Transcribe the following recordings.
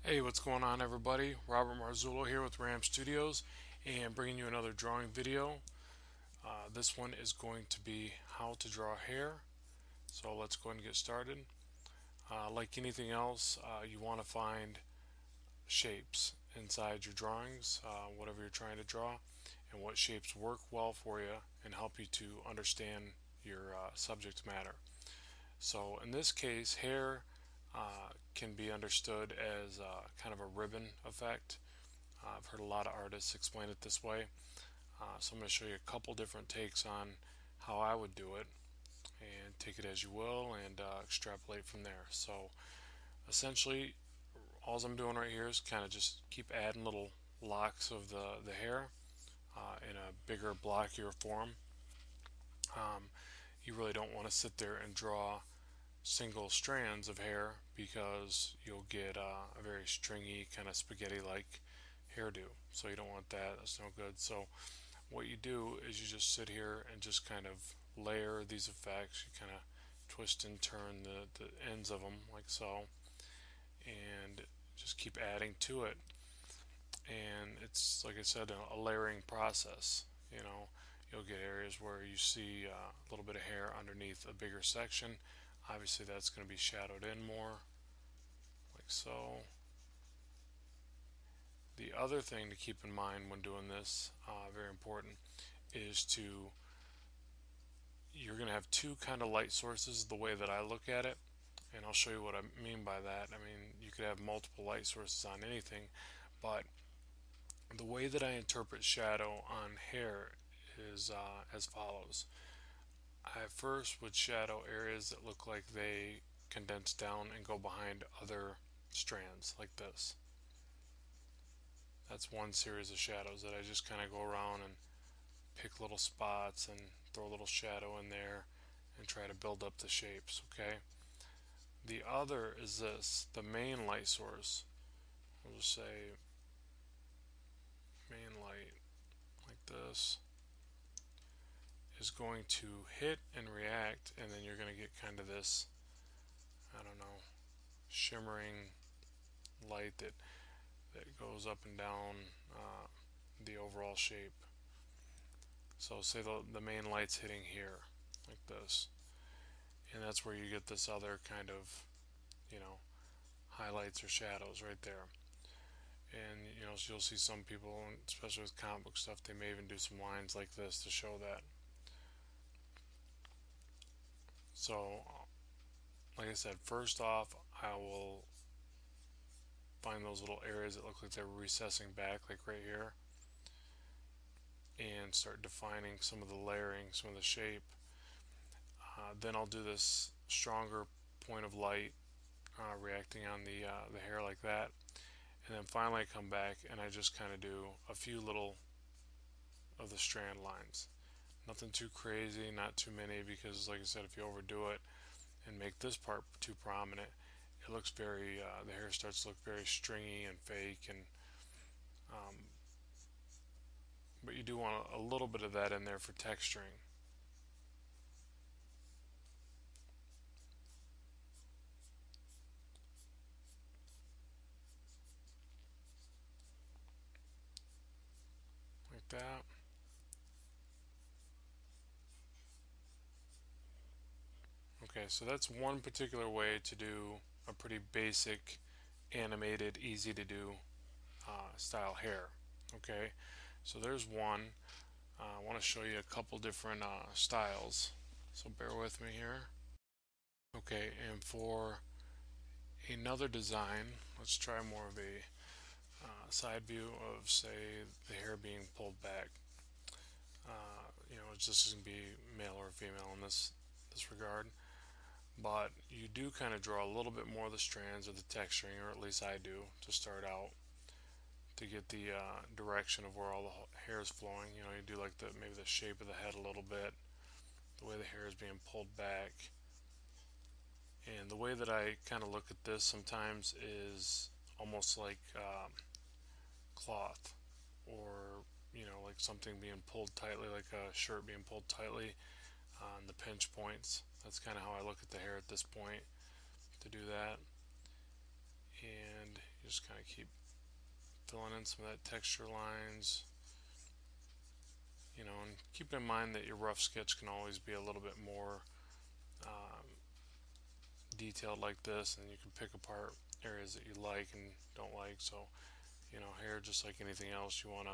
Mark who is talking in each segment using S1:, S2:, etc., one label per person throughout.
S1: Hey, what's going on, everybody? Robert Marzullo here with Ram Studios and bringing you another drawing video. This one is going to be how to draw hair. So let's go ahead and get started. Like anything else, you want to find shapes inside your drawings, whatever you're trying to draw, and what shapes work well for you and help you to understand your subject matter. So in this case, hair can be understood as kind of a ribbon effect. I've heard a lot of artists explain it this way. So I'm going to show you a couple different takes on how I would do it, and take it as you will and extrapolate from there. So essentially, all I'm doing right here is kind of just keep adding little locks of the hair in a bigger, blockier form. Um, you really don't want to sit there and draw single strands of hair because you'll get a very stringy, kind of spaghetti like hairdo. So you don't want that, that's no good. So what you do is you just sit here and just kind of layer these effects. You kind of twist and turn the ends of them like so, and just keep adding to it. And it's, like I said, a layering process. You know, you'll get areas where you see a little bit of hair underneath a bigger section. Obviously that's going to be shadowed in more like so. The other thing to keep in mind when doing this, very important, is you're going to have two kind of light sources the way that I look at it, and I'll show you what I mean by that. I mean, you could have multiple light sources on anything, but the way that I interpret shadow on hair is as follows. I first would shadow areas that look like they condense down and go behind other strands like this. That's one series of shadows that I just kind of go around and pick little spots and throw a little shadow in there and try to build up the shapes, okay? The other is this, the main light source. We'll just say main light like this is going to hit and react, and then you're going to get kind of this, I don't know, shimmering light that goes up and down the overall shape. So say the main light's hitting here like this, and that's where you get this other kind of, you know, highlights or shadows right there. And you know, so you'll see some people, especially with comic book stuff, they may even do some lines like this to show that. So like I said, first off, I will find those little areas that look like they're recessing back, like right here, and start defining some of the layering, some of the shape. Then I'll do this stronger point of light reacting on the hair like that, and then finally I come back and I just kind of do a few little of the strand lines. Nothing too crazy, not too many, because like I said, if you overdo it and make this part too prominent, it looks very, the hair starts to look very stringy and fake, and um, but you do want a little bit of that in there for texturing. Like that. Okay, so that's one particular way to do a pretty basic, animated, easy to do style hair. Okay, so there's one. I want to show you a couple different styles, so bear with me here. Okay, and for another design, let's try more of a side view of, say, the hair being pulled back. You know, it's just going to be male or female in this regard, but you do kind of draw a little bit more of the strands or the texturing, or at least I do, to start out, to get the direction of where all the hair is flowing. You know, you do like maybe the shape of the head a little bit, the way the hair is being pulled back. And the way that I kind of look at this sometimes is almost like cloth, or you know, like something being pulled tightly, like a shirt being pulled tightly on the pinch points. That's kind of how I look at the hair at this point, to do that. And You just kind of keep filling in some of that texture lines, you know, and keep in mind that your rough sketch can always be a little bit more detailed like this, and you can pick apart areas that you like and don't like. So, you know, here, just like anything else, you want to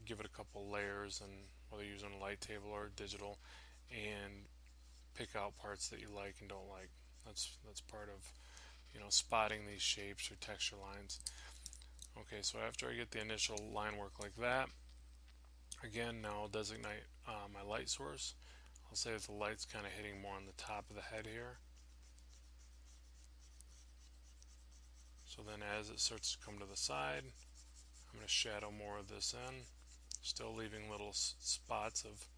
S1: give it a couple layers, and whether you're using a light table or digital, and pick out parts that you like and don't like. That's part of, you know, spotting these shapes or texture lines. Okay, so after I get the initial line work like that, again, now I'll designate my light source. I'll say that the light's kind of hitting more on the top of the head here. So then as it starts to come to the side, I'm going to shadow more of this in, still leaving little spots of,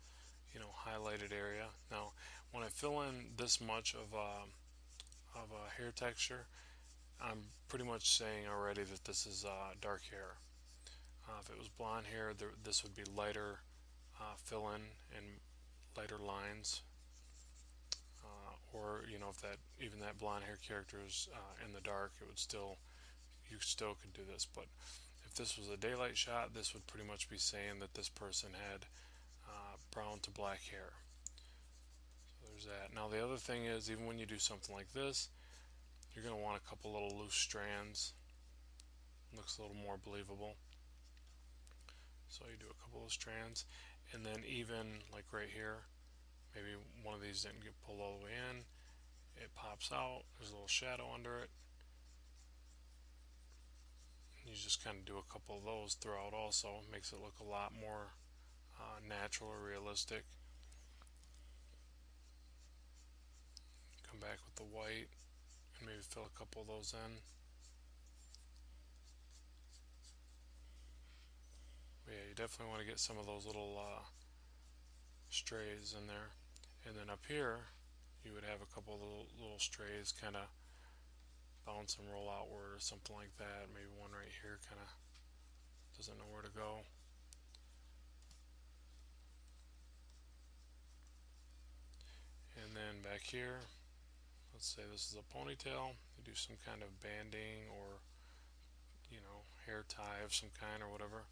S1: you know, highlighted area. Now, when I fill in this much of a hair texture, I'm pretty much saying already that this is dark hair. If it was blonde hair, this would be lighter fill-in and lighter lines. Or, you know, if even that blonde hair character is in the dark, you still could do this. But if this was a daylight shot, this would pretty much be saying that this person had brown to black hair. So there's that. Now the other thing is, even when you do something like this, you're going to want a couple little loose strands. Looks a little more believable. So you do a couple of strands, and then even like right here, maybe one of these didn't get pulled all the way in, it pops out, there's a little shadow under it. You just kind of do a couple of those throughout also. It makes it look a lot more natural or realistic. Come back with the white and maybe fill a couple of those in. But yeah, you definitely want to get some of those little strays in there. And then up here, you would have a couple of little strays kind of bounce and roll outward or something like that. Maybe one right here kind of doesn't know where to go. And then back here, let's say this is a ponytail. You do some kind of banding or, you know, hair tie of some kind or whatever.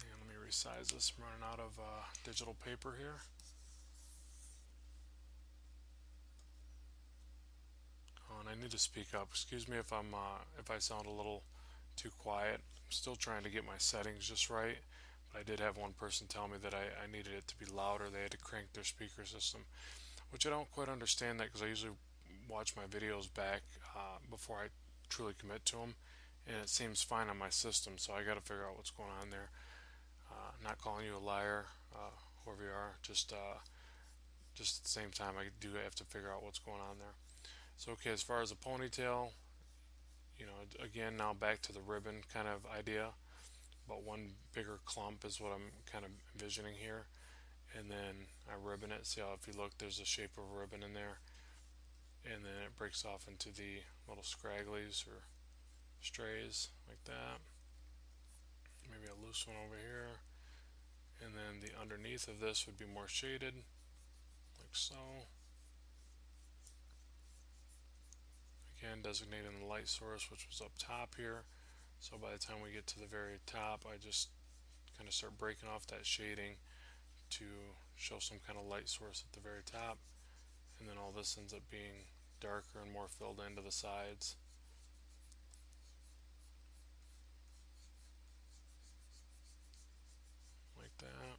S1: And let me resize this. I'm running out of digital paper here. Oh, and I need to speak up. Excuse me if I sound a little too quiet. I'm still trying to get my settings just right. But I did have one person tell me that I needed it to be louder. They had to crank their speaker system, which I don't quite understand that, because I usually watch my videos back before I truly commit to them, and it seems fine on my system. So I got to figure out what's going on there. Not calling you a liar, whoever you are. Just at the same time, I do have to figure out what's going on there. So okay, as far as a ponytail, you know, again, now back to the ribbon kind of idea, but one bigger clump is what I'm kind of envisioning here. And then I ribbon it. See how if you look, there's a shape of a ribbon in there, and then it breaks off into the little scragglies or strays like that. Maybe a loose one over here, and then the underneath of this would be more shaded, like so. Again, designating the light source, which was up top here. So by the time we get to the very top, I just kind of start breaking off that shading to show some kind of light source at the very top, and then all this ends up being darker and more filled into the sides. Like that.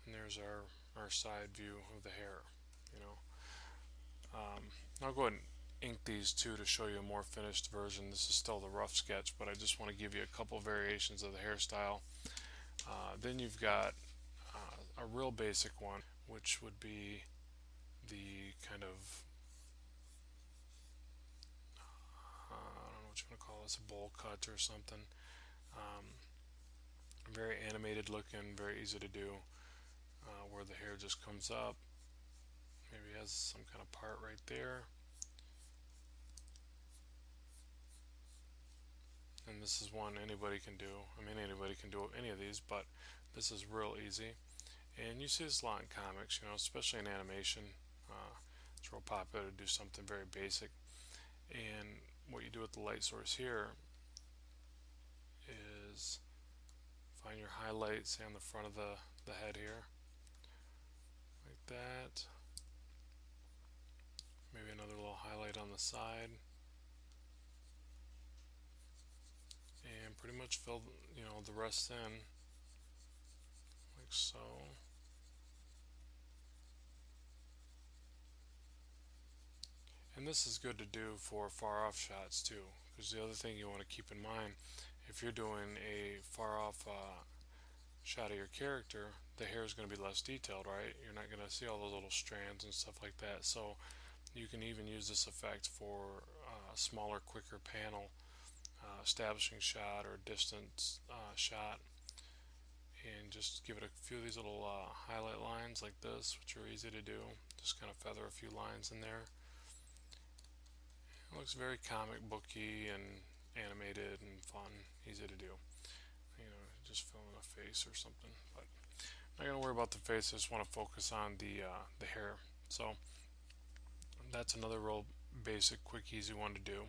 S1: And there's our side view of the hair, you know. I'll go ahead and ink these two to show you a more finished version. This is still the rough sketch, but I just want to give you a couple variations of the hairstyle. Then you've got a real basic one, which would be the kind of, I don't know what you want to call this, a bowl cut or something. Very animated looking, very easy to do, where the hair just comes up. Maybe has some kind of part right there. And this is one anybody can do. I mean, anybody can do any of these, but this is real easy. And you see this a lot in comics, you know, especially in animation. It's It's real popular to do something very basic. And what you do with the light source here is find your highlight, say on the front of the head here, like that. Maybe another little highlight on the side. And pretty much fill, the rest in, like so. And this is good to do for far off shots too, because the other thing you want to keep in mind, if you're doing a far off shot of your character, the hair is going to be less detailed, right? You're not going to see all those little strands and stuff like that. So you can even use this effect for a smaller, quicker panel, establishing shot or distance shot, and just give it a few of these little highlight lines like this, which are easy to do. Just kind of feather a few lines in there. It looks very comic booky and animated and fun, easy to do. Just fill in a face or something. But I'm not going to worry about the face. I just want to focus on the hair. So that's another real basic, quick, easy one to do.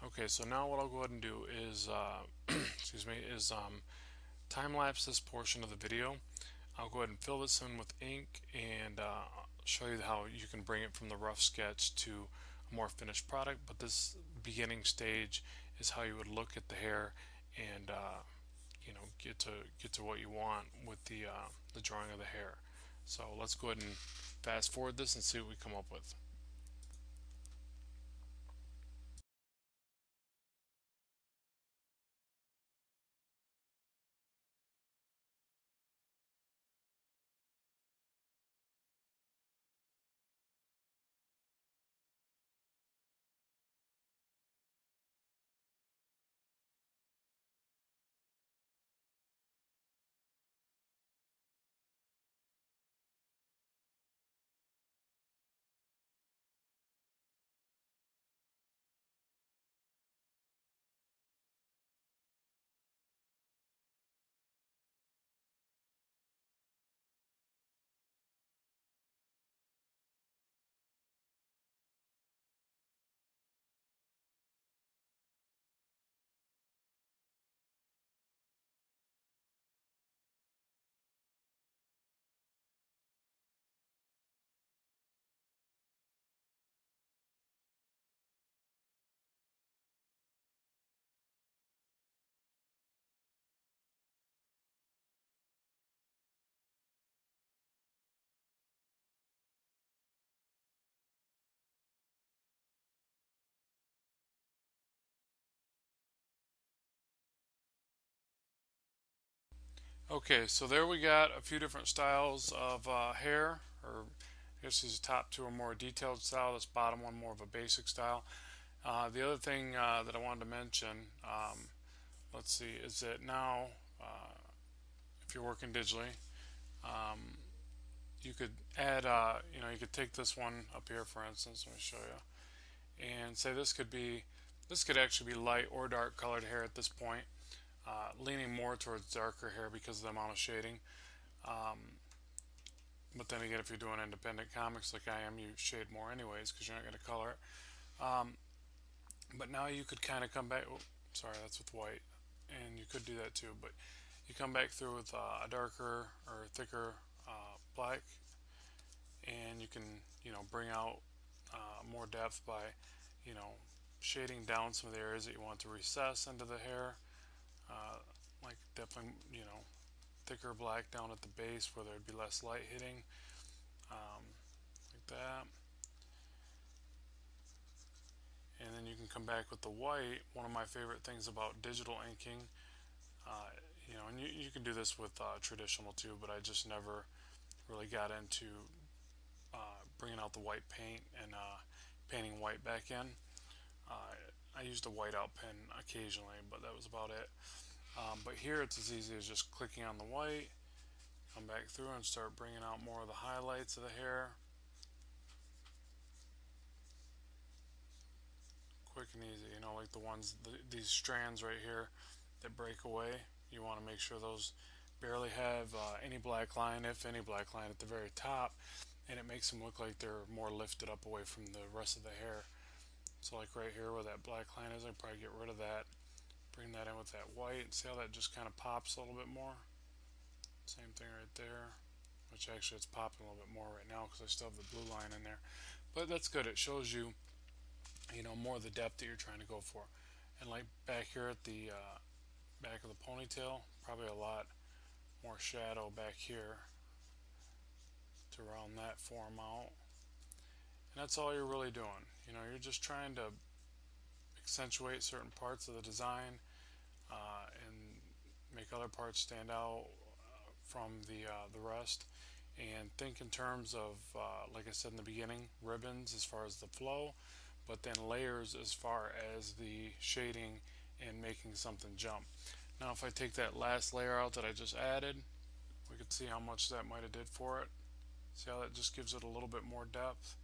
S1: Okay, so now what I'll go ahead and do is excuse me, is time lapse this portion of the video. I'll go ahead and fill this in with ink and show you how you can bring it from the rough sketch to a more finished product. But this beginning stage is how you would look at the hair and get to what you want with the drawing of the hair. So let's go ahead and fast forward this and see what we come up with. Okay, so there we got a few different styles of hair, or I guess these top two are more detailed style, this bottom one more of a basic style. The other thing that I wanted to mention, let's see, is that now if you're working digitally, um, you could add, you could take this one up here, for instance. Let me show you, and say this could actually be light or dark colored hair at this point. Leaning more towards darker hair because of the amount of shading. But then again, if you're doing independent comics like I am, you shade more anyways because you're not going to color it. But now you could kind of come back. Oh, sorry, that's with white, and you could do that too. But you come back through with a darker or thicker black, and you can bring out more depth by shading down some of the areas that you want to recess into the hair. Like definitely, thicker black down at the base where there'd be less light hitting, like that. And then you can come back with the white. One of my favorite things about digital inking, and you can do this with traditional too, but I just never really got into bringing out the white paint and painting white back in. I used a whiteout pen occasionally, but that was about it. But here it's as easy as just clicking on the white, come back through and start bringing out more of the highlights of the hair. Quick and easy, like the ones, these strands right here that break away. You want to make sure those barely have any black line, if any black line at the very top. and it makes them look like they're more lifted up away from the rest of the hair. So like right here where that black line is, I'd probably get rid of that, bring that in with that white. See how that just kind of pops a little bit more? Same thing right there, which actually it's popping a little bit more right now because I still have the blue line in there. But that's good. It shows you, more of the depth that you're trying to go for. And like back here at the back of the ponytail, probably a lot more shadow back here to round that form out. And that's all you're really doing. You're just trying to accentuate certain parts of the design and make other parts stand out from the rest. And think in terms of, like I said in the beginning, ribbons as far as the flow, but then layers as far as the shading and making something jump. Now if I take that last layer out that I just added, we could see how much that might have did for it. See how that just gives it a little bit more depth?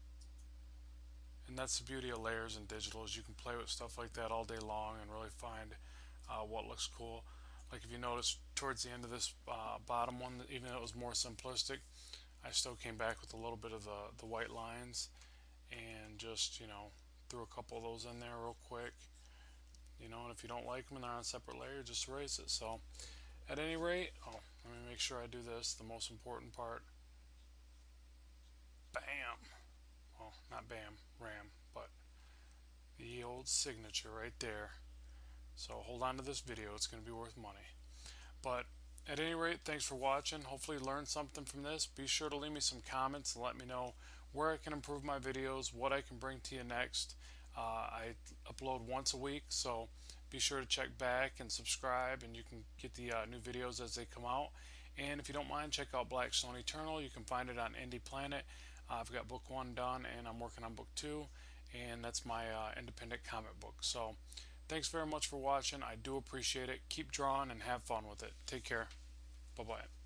S1: And that's the beauty of layers in digital, is you can play with stuff like that all day long and really find what looks cool. Like if you notice towards the end of this bottom one, even though it was more simplistic, I still came back with a little bit of the white lines and just, threw a couple of those in there real quick. And if you don't like them and they're on a separate layer, just erase it. So at any rate, let me make sure I do this, the most important part. Bam! Well, not bam, ram, but the old signature right there. So hold on to this video, it's going to be worth money. But at any rate, thanks for watching. Hopefully you learned something from this. Be sure to leave me some comments and let me know where I can improve my videos, what I can bring to you next. I upload once a week, so be sure to check back and subscribe, and you can get the new videos as they come out. And if you don't mind, check out Black Stone Eternal. You can find it on Indie Planet. I've got book 1 done, and I'm working on book 2, and that's my independent comic book. So thanks very much for watching. I do appreciate it. Keep drawing and have fun with it. Take care. Bye-bye.